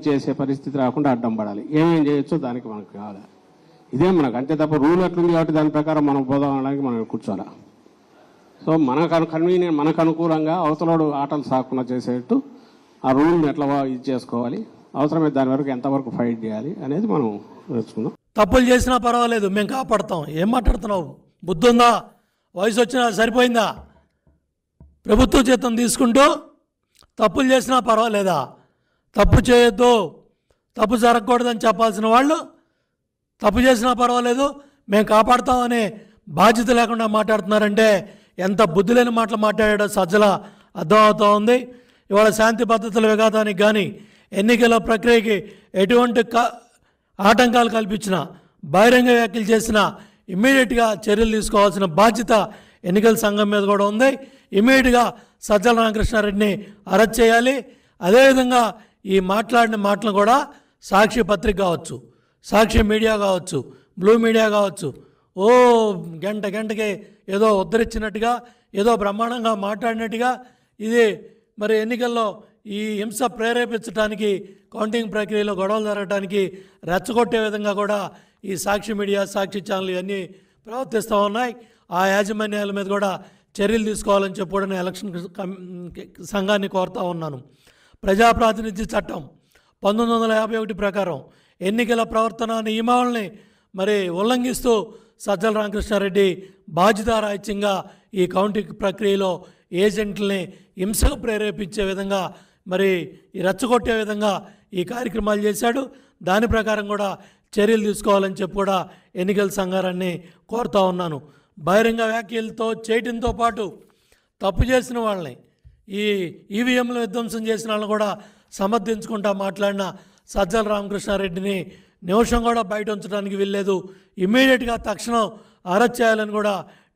చేసే పరిస్థితి రాకుండా అడ్డం పడాలి. ఏమేం చేయొచ్చో దానికి మనకు కావాలి. ఇదే మనకు అంతే తప్ప రూల్ ఎట్లుంది కాబట్టి దాని ప్రకారం మనం పోదాం అనడానికి మనం కూర్చోాలి. సో కన్వీనియంట్ మనకు అనుకూలంగా అవతలోడు ఆటలు సాకుండా చేసేట్టు ఆ రూల్ని ఎట్లా ఇది చేసుకోవాలి, అవసరమైతే దాని వరకు ఎంతవరకు ఫైట్ చేయాలి అనేది మనం నేర్చుకుందాం. తప్పులు చేసినా పర్వాలేదు, మేము కాపాడతాం. ఏం మాట్లాడుతున్నావు? బుద్ధి ఉందా? వయసు వచ్చినా సరిపోయిందా? ప్రభుత్వ జీతం తీసుకుంటూ తప్పులు చేసినా పర్వాలేదా? తప్పు చేయొద్దు, తప్పు జరగకూడదని చెప్పాల్సిన వాళ్ళు తప్పు చేసినా పర్వాలేదు మేము కాపాడుతామనే బాధ్యత లేకుండా మాట్లాడుతున్నారంటే ఎంత బుద్ధి లేని మాటలు మాట్లాడాడో సజ్జల అర్థమవుతూ ఉంది. ఇవాళ శాంతి భద్రతల విఘాతానికి కానీ ఎన్నికల ప్రక్రియకి ఎటువంటి ఆటంకాలు కల్పించినా, బహిరంగ వ్యాఖ్యలు చేసినా ఇమ్మీడియట్గా చర్యలు తీసుకోవాల్సిన బాధ్యత ఎన్నికల సంఘం మీద కూడా ఉంది. ఇమ్మీడియట్గా సజ్జల రామకృష్ణారెడ్డిని అరెస్ట్ చేయాలి. అదేవిధంగా ఈ మాట్లాడిన మాటలు కూడా సాక్షి పత్రిక కావచ్చు, సాక్షి మీడియా కావచ్చు, బ్లూ మీడియా కావచ్చు, గంటకి ఏదో ఉద్ధరించినట్టుగా, ఏదో బ్రహ్మాండంగా మాట్లాడినట్టుగా ఇది మరి ఎన్నికల్లో ఈ హింస ప్రేరేపించడానికి, కౌంటింగ్ ప్రక్రియలో గొడవలు జరగడానికి రెచ్చగొట్టే విధంగా కూడా ఈ సాక్షి మీడియా, సాక్షి ఛానల్ ఇవన్నీ ప్రవర్తిస్తూ ఉన్నాయి. ఆ యాజమాన్యాల మీద కూడా చర్యలు తీసుకోవాలని చెప్పి కూడా నేను ఎలక్షన్ సంఘాన్ని కోరుతూ ఉన్నాను. ప్రజాప్రాతినిధ్య చట్టం 1951 ప్రకారం ఎన్నికల ప్రవర్తన నియమావళిని మరి ఉల్లంఘిస్తూ సజ్జల రామకృష్ణారెడ్డి బాధ్యతారాహిత్యంగా ఈ కౌంటింగ్ ప్రక్రియలో ఏజెంట్లని హింసకు ప్రేరేపించే విధంగా, మరి రెచ్చగొట్టే విధంగా ఈ కార్యక్రమాలు చేశాడు. దాని ప్రకారం కూడా చర్యలు తీసుకోవాలని చెప్పి కూడా ఎన్నికల సంఘాన్ని కోరుతూ ఉన్నాను. బహిరంగ వ్యాఖ్యలతో చేయడంతో పాటు తప్పు చేసిన వాళ్ళని, ఈ ఈవీఎంలు విధ్వంసం చేసిన వాళ్ళని కూడా సమర్థించుకుంటా మాట్లాడిన సజ్జల రామకృష్ణారెడ్డిని నిమిషం కూడా బయట ఉంచడానికి వీల్లేదు. ఇమ్మీడియట్గా తక్షణం అరెస్ట్ చేయాలని కూడా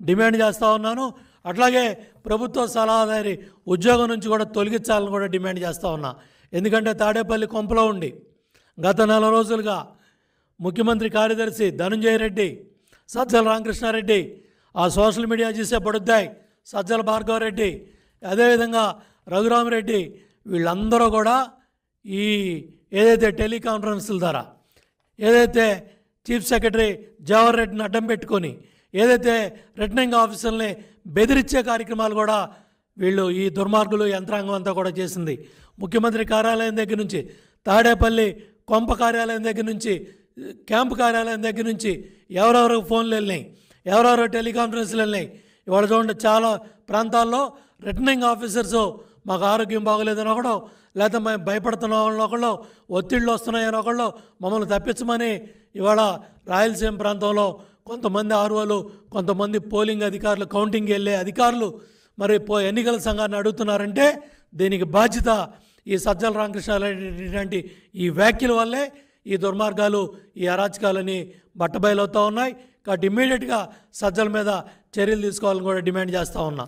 డిమాండ్ చేస్తూ ఉన్నాను. అట్లాగే ప్రభుత్వ సలహాదారి ఉద్యోగం నుంచి కూడా తొలగించాలని కూడా డిమాండ్ చేస్తూ ఉన్నా. ఎందుకంటే తాడేపల్లి కొంపలో ఉండి గత 4 రోజులుగా ముఖ్యమంత్రి కార్యదర్శి ధనంజయ రెడ్డి, సజ్జల రామకృష్ణారెడ్డి, ఆ సోషల్ మీడియా చేసే పడుద్దాయి సజ్జల భార్గవరెడ్డి, అదేవిధంగా రఘురామరెడ్డి, వీళ్ళందరూ కూడా ఈ ఏదైతే టెలికాన్ఫరెన్స్ల ద్వారా, ఏదైతే చీఫ్ సెక్రటరీ జవహర్ రెడ్డిని అడ్డం పెట్టుకొని, ఏదైతే రిటర్నింగ్ ఆఫీసర్ని బెదిరించే కార్యక్రమాలు కూడా వీళ్ళు ఈ దుర్మార్గులు యంత్రాంగం అంతా కూడా చేసింది. ముఖ్యమంత్రి కార్యాలయం దగ్గర నుంచి, తాడేపల్లి కొంప కార్యాలయం దగ్గర నుంచి, క్యాంపు కార్యాలయం దగ్గర నుంచి ఎవరెవరు ఫోన్లు వెళ్ళినాయి, ఎవరెవరు టెలికాన్ఫరెన్స్లు వెళ్ళినాయి. ఇవాళ చూడండి, చాలా ప్రాంతాల్లో రిటర్నింగ్ ఆఫీసర్స్ మాకు ఆరోగ్యం బాగోలేదని ఒకళ్ళు, లేకపోతే మేము భయపడుతున్న వాళ్ళని ఒకళ్ళు, ఒత్తిళ్ళు వస్తున్నాయని ఒకళ్ళు మమ్మల్ని తప్పించమని ఇవాళ రాయలసీమ ప్రాంతంలో కొంతమంది ఆర్ఓలు, కొంతమంది పోలింగ్ అధికారులు, కౌంటింగ్కి వెళ్ళే అధికారులు మరి ఎన్నికల సంఘాన్ని అడుగుతున్నారంటే దీనికి బాధ్యత ఈ సజ్జల రామకృష్ణారెడ్డి లాంటి ఈ వ్యాఖ్యల వల్లే ఈ దుర్మార్గాలు, ఈ అరాచకాలని బట్టబయలవుతూ ఉన్నాయి. కాబట్టి ఇమ్మీడియట్గా సజ్జల మీద చర్యలు తీసుకోవాలని కూడా డిమాండ్ చేస్తూ ఉన్నా.